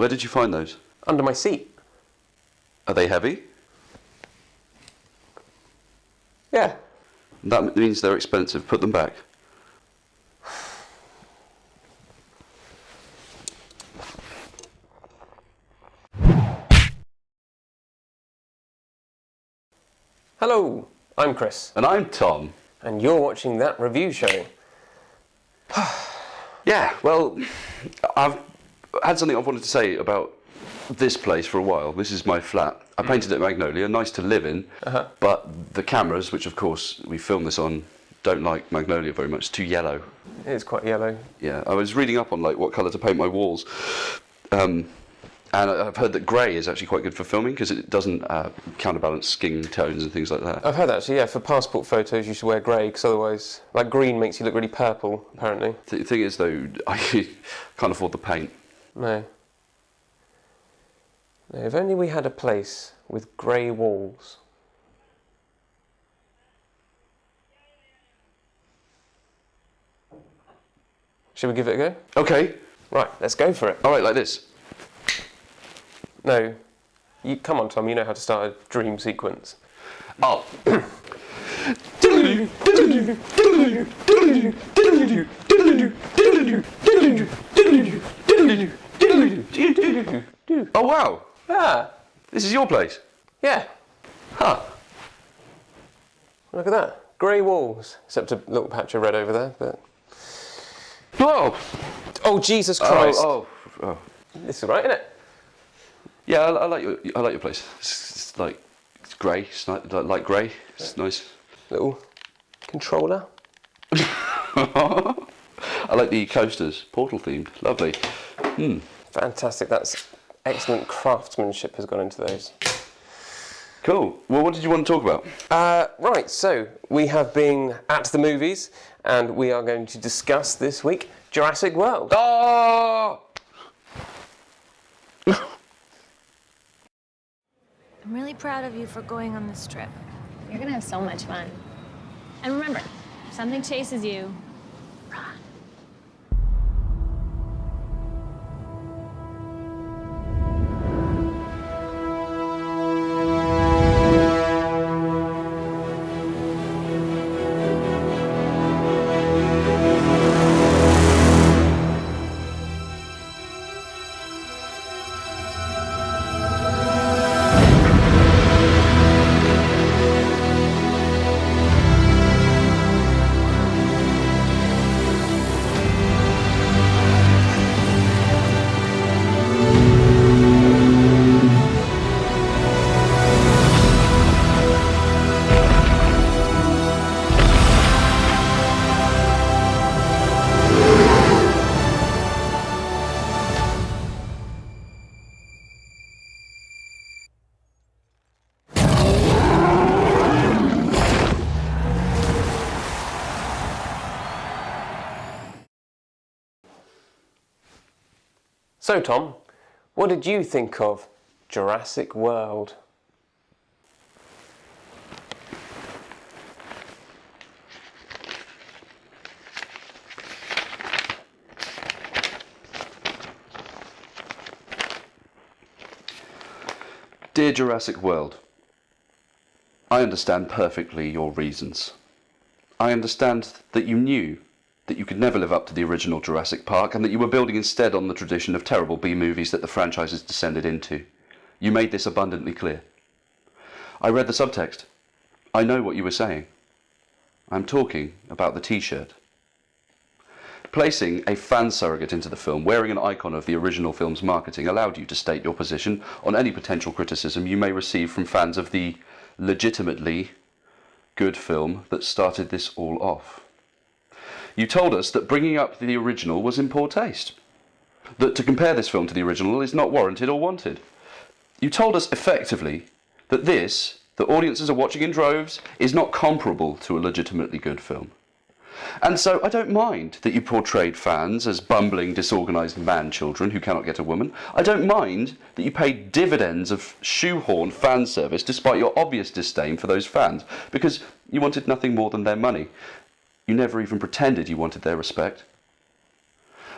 Where did you find those? Under my seat. Are they heavy? Yeah. That means they're expensive. Put them back. Hello, I'm Chris. And I'm Tom. And you're watching That Review Show. Yeah, well, I've had something I've wanted to say about this place for a while. This is my flat. I painted it Magnolia, nice to live in, but the cameras, which of course we film this on, don't like Magnolia very much. It's too yellow. It is quite yellow. Yeah, I was reading up on like what colour to paint my walls, and I've heard that grey is actually quite good for filming because it doesn't counterbalance skin tones and things like that. I've heard that actually, yeah, for passport photos you should wear grey because otherwise, like green makes you look really purple, apparently. The thing is though, I can't afford the paint. No. No, if only we had a place with grey walls. Should we give it a go? Okay. Right, let's go for it. All right, like this. No. Come on, Tom, you know how to start a dream sequence. Oh. Oh wow! Ah, This is your place? yeah. Huh. Look at that. Grey walls. Except a little patch of red over there, but... Whoa! Oh, Jesus Christ. Oh. It's all right, isn't it? Yeah, I like your place. It's like it's grey. It's like grey. It's nice. Little controller. I like the coasters, portal themed. Lovely. Fantastic. That's excellent craftsmanship has gone into those. Cool. Well, what did you want to talk about? Right, so we have been at the movies and we are going to discuss this week Jurassic World. Oh! I'm really proud of you for going on this trip. You're gonna have so much fun. And remember, if something chases you, run. So, Tom, what did you think of Jurassic World? Dear Jurassic World, I understand perfectly your reasons. I understand that you knew that you could never live up to the original Jurassic Park and that you were building instead on the tradition of terrible B-movies that the franchise has descended into. You made this abundantly clear. I read the subtext. I know what you were saying. I'm talking about the T-shirt. Placing a fan surrogate into the film, wearing an icon of the original film's marketing, allowed you to state your position on any potential criticism you may receive from fans of the legitimately good film that started this all off. You told us that bringing up the original was in poor taste, that to compare this film to the original is not warranted or wanted. You told us effectively that this, that audiences are watching in droves, is not comparable to a legitimately good film. And so I don't mind that you portrayed fans as bumbling, disorganised man-children who cannot get a woman. I don't mind that you paid dividends of shoehorned fan service despite your obvious disdain for those fans, because you wanted nothing more than their money. You never even pretended you wanted their respect.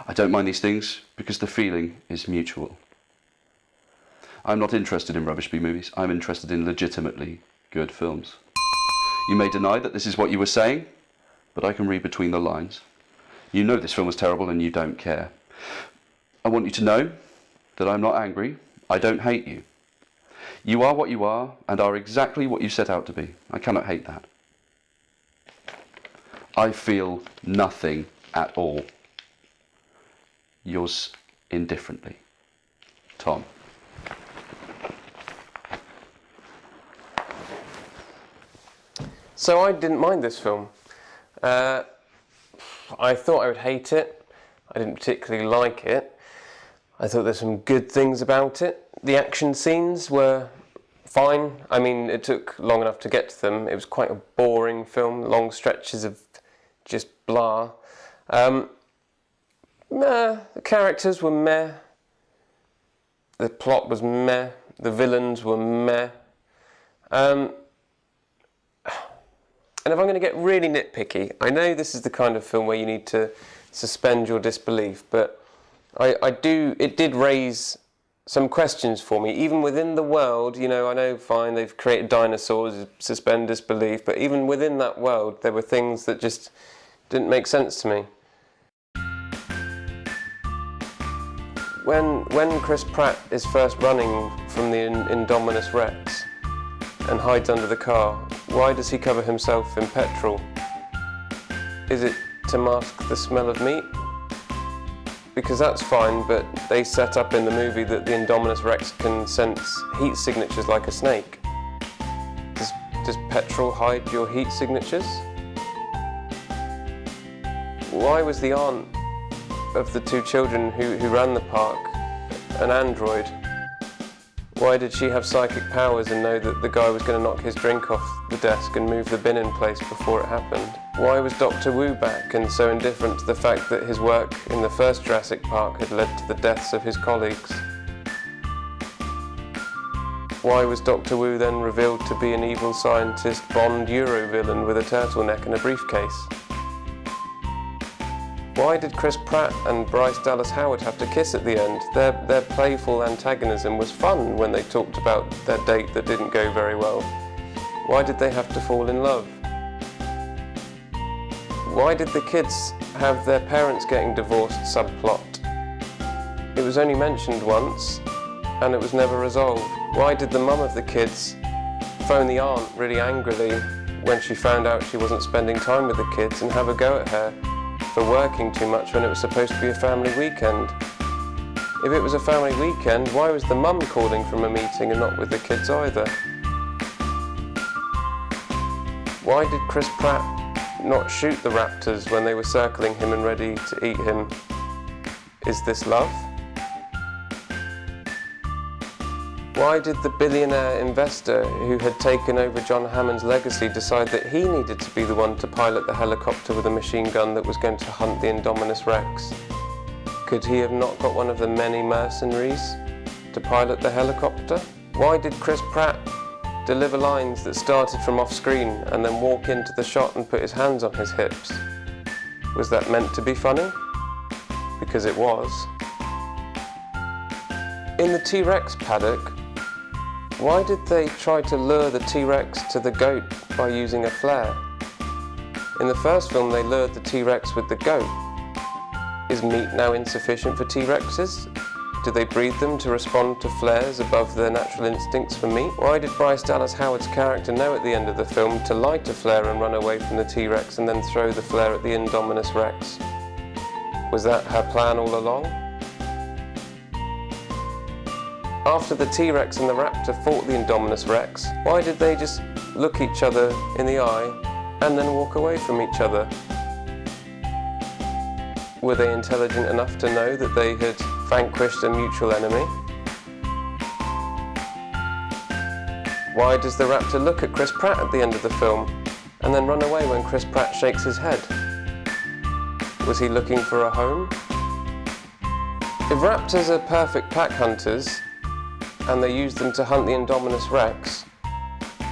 I don't mind these things because the feeling is mutual. I'm not interested in rubbish B-movies. I'm interested in legitimately good films. You may deny that this is what you were saying, but I can read between the lines. You know this film was terrible and you don't care. I want you to know that I'm not angry. I don't hate you. You are what you are and are exactly what you set out to be. I cannot hate that. I feel nothing at all. Yours indifferently, Thom. So I didn't mind this film. I thought I would hate it. I didn't particularly like it. I thought there's some good things about it. The action scenes were fine. I mean, it took long enough to get to them. It was quite a boring film, long stretches of just blah. The characters were meh. The plot was meh. The villains were meh. And if I'm going to get really nitpicky, I know this is the kind of film where you need to suspend your disbelief, but it did raise some questions for me. Even within the world, I know, fine, they've created dinosaurs, suspend disbelief, but even within that world, there were things that just didn't make sense to me. When Chris Pratt is first running from the Indominus Rex and hides under the car, why does he cover himself in petrol? Is it to mask the smell of meat? Because that's fine, but they set up in the movie that the Indominus Rex can sense heat signatures like a snake. Does petrol hide your heat signatures? Why was the aunt of the two children who ran the park an android? Why did she have psychic powers and know that the guy was going to knock his drink off the desk and move the bin in place before it happened? Why was Dr. Wu back and so indifferent to the fact that his work in the first Jurassic Park had led to the deaths of his colleagues? Why was Dr. Wu then revealed to be an evil scientist Bond Euro villain with a turtleneck and a briefcase? Why did Chris Pratt and Bryce Dallas Howard have to kiss at the end? Their playful antagonism was fun when they talked about their date that didn't go very well. Why did they have to fall in love? Why did the kids have their parents getting divorced subplot? It was only mentioned once, and it was never resolved. Why did the mum of the kids phone the aunt really angrily when she found out she wasn't spending time with the kids and have a go at her for working too much when it was supposed to be a family weekend? If it was a family weekend, why was the mum calling from a meeting and not with the kids either? Why did Chris Pratt not shoot the raptors when they were circling him and ready to eat him? Is this love? Why did the billionaire investor who had taken over John Hammond's legacy decide that he needed to be the one to pilot the helicopter with a machine gun that was going to hunt the Indominus Rex? Could he have not got one of the many mercenaries to pilot the helicopter? Why did Chris Pratt deliver lines that started from off-screen and then walk into the shot and put his hands on his hips? Was that meant to be funny? Because it was. In the T-Rex paddock, why did they try to lure the T-Rex to the goat by using a flare? In the first film, they lured the T-Rex with the goat. Is meat now insufficient for T-Rexes? Do they breed them to respond to flares above their natural instincts for meat? Why did Bryce Dallas Howard's character know at the end of the film to light a flare and run away from the T-Rex and then throw the flare at the Indominus Rex? Was that her plan all along? After the T-Rex and the raptor fought the Indominus Rex, why did they just look each other in the eye and then walk away from each other? Were they intelligent enough to know that they had vanquished a mutual enemy? Why does the raptor look at Chris Pratt at the end of the film and then run away when Chris Pratt shakes his head? Was he looking for a home? If raptors are perfect pack hunters, and they used them to hunt the Indominus Rex,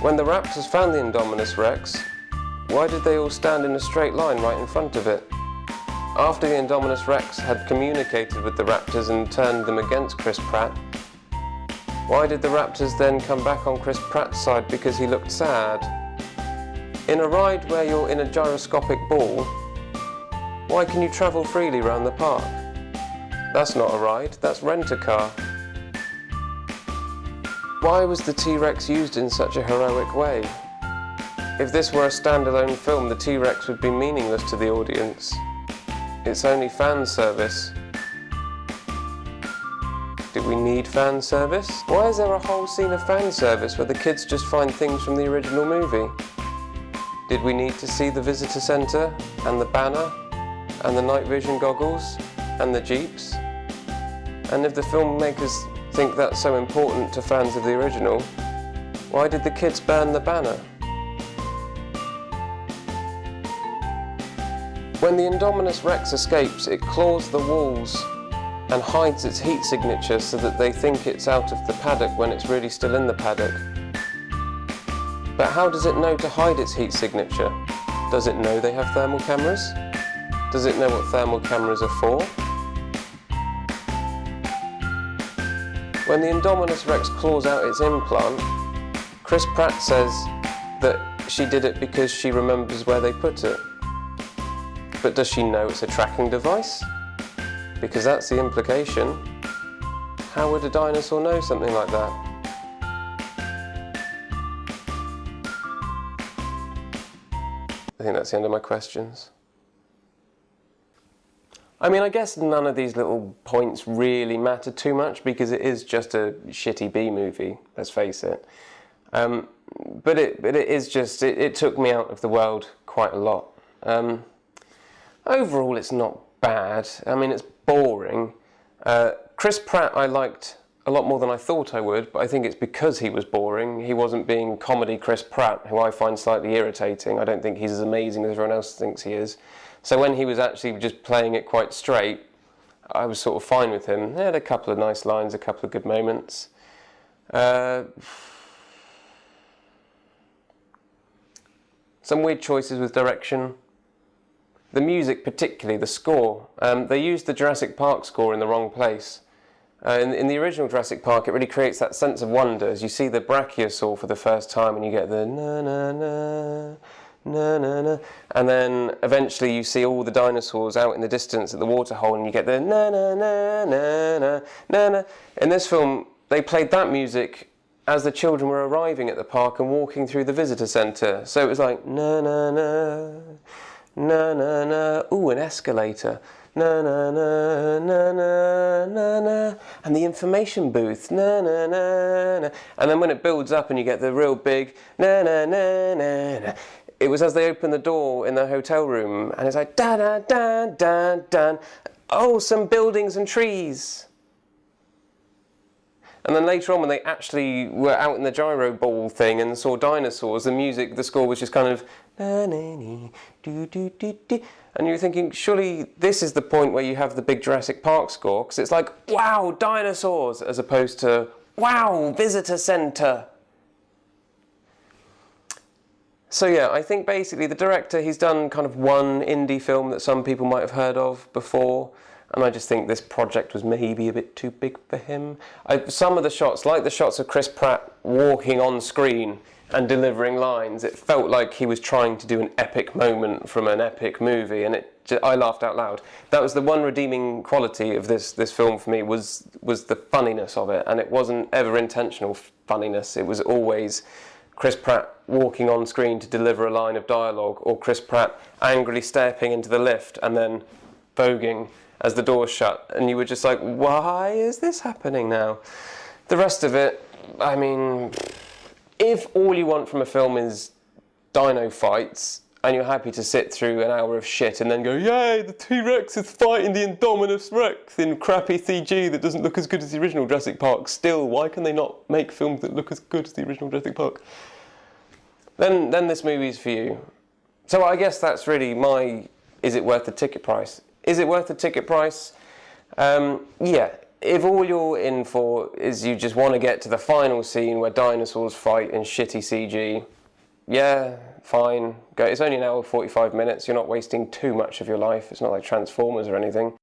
when the raptors found the Indominus Rex, why did they all stand in a straight line right in front of it? After the Indominus Rex had communicated with the raptors and turned them against Chris Pratt, Why did the raptors then come back on Chris Pratt's side because he looked sad? In a ride where you're in a gyroscopic ball, why can you travel freely around the park? That's not a ride, that's rent-a-car. Why was the T-Rex used in such a heroic way? If this were a standalone film, the T-Rex would be meaningless to the audience. It's only fan service. Did we need fan service? Why is there a whole scene of fan service where the kids just find things from the original movie? Did we need to see the visitor centre, and the banner, and the night vision goggles, and the jeeps? And if the filmmakers think that's so important to fans of the original, why did the kids burn the banner? When the Indominus Rex escapes, it claws the walls and hides its heat signature so that they think it's out of the paddock when it's really still in the paddock. But how does it know to hide its heat signature? Does it know they have thermal cameras? Does it know what thermal cameras are for? When the Indominus Rex claws out its implant, Chris Pratt says that she did it because she remembers where they put it. But does she know it's a tracking device? Because that's the implication. How would a dinosaur know something like that? I think that's the end of my questions. I mean, I guess none of these little points really matter too much because it is just a shitty B movie, let's face it. But it is just, it took me out of the world quite a lot. Overall, it's not bad. I mean, it's boring. Chris Pratt I liked a lot more than I thought I would, but I think it's because he was boring. He wasn't being comedy Chris Pratt, who I find slightly irritating. I don't think he's as amazing as everyone else thinks he is. So when he was actually just playing it quite straight, I was sort of fine with him. He had a couple of nice lines, a couple of good moments. Some weird choices with direction. The music particularly, the score. They used the Jurassic Park score in the wrong place. In the original Jurassic Park, it really creates that sense of wonder as you see the brachiosaur for the first time and you get the na-na-na, na-na-na, and then eventually you see all the dinosaurs out in the distance at the waterhole and you get the na-na-na-na-na-na. In this film, they played that music as the children were arriving at the park and walking through the visitor centre. So it was like na-na-na, na-na-na, ooh, an escalator. Na na na na na na na, and the information booth, na na na na, and then when it builds up and you get the real big na na na na na, it was as they opened the door in the hotel room, and it's like da da da da da, oh, some buildings and trees. And then later on, when they actually were out in the gyro ball thing and saw dinosaurs, the music, the score was just kind of na na na do do do do. And you're thinking, surely this is the point where you have the big Jurassic Park score, because it's like, wow, dinosaurs, as opposed to, wow, visitor centre. So yeah, I think basically the director, he's done kind of one indie film that some people might have heard of before, and I just think this project was maybe a bit too big for him. Some of the shots, like the shots of Chris Pratt walking on screen and delivering lines, it felt like he was trying to do an epic moment from an epic movie, and I laughed out loud. That was the one redeeming quality of this film for me, was the funniness of it, and it wasn't ever intentional funniness. It was always Chris Pratt walking on screen to deliver a line of dialogue, or Chris Pratt angrily stepping into the lift and then voguing as the doors shut, and you were just like, why is this happening now? The rest of it, I mean, if all you want from a film is dino fights, and you're happy to sit through an hour of shit and then go, yay, the T-Rex is fighting the Indominus Rex in crappy CG that doesn't look as good as the original Jurassic Park, still, why can they not make films that look as good as the original Jurassic Park? Then this movie's for you. So I guess that's really my, is it worth the ticket price? Is it worth the ticket price? Yeah. If all you're in for is you just want to get to the final scene where dinosaurs fight in shitty CG, yeah, fine. Go. It's only an hour 45 minutes. You're not wasting too much of your life. It's not like Transformers or anything.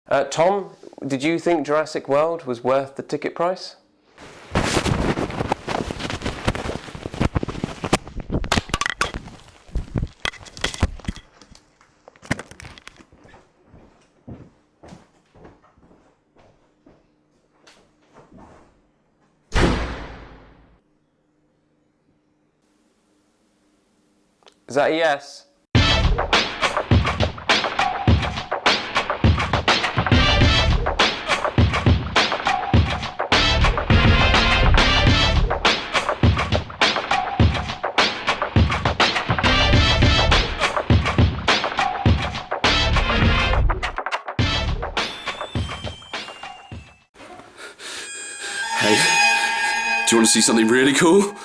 Tom, did you think Jurassic World was worth the ticket price? Is that a yes? Hey, do you want to see something really cool?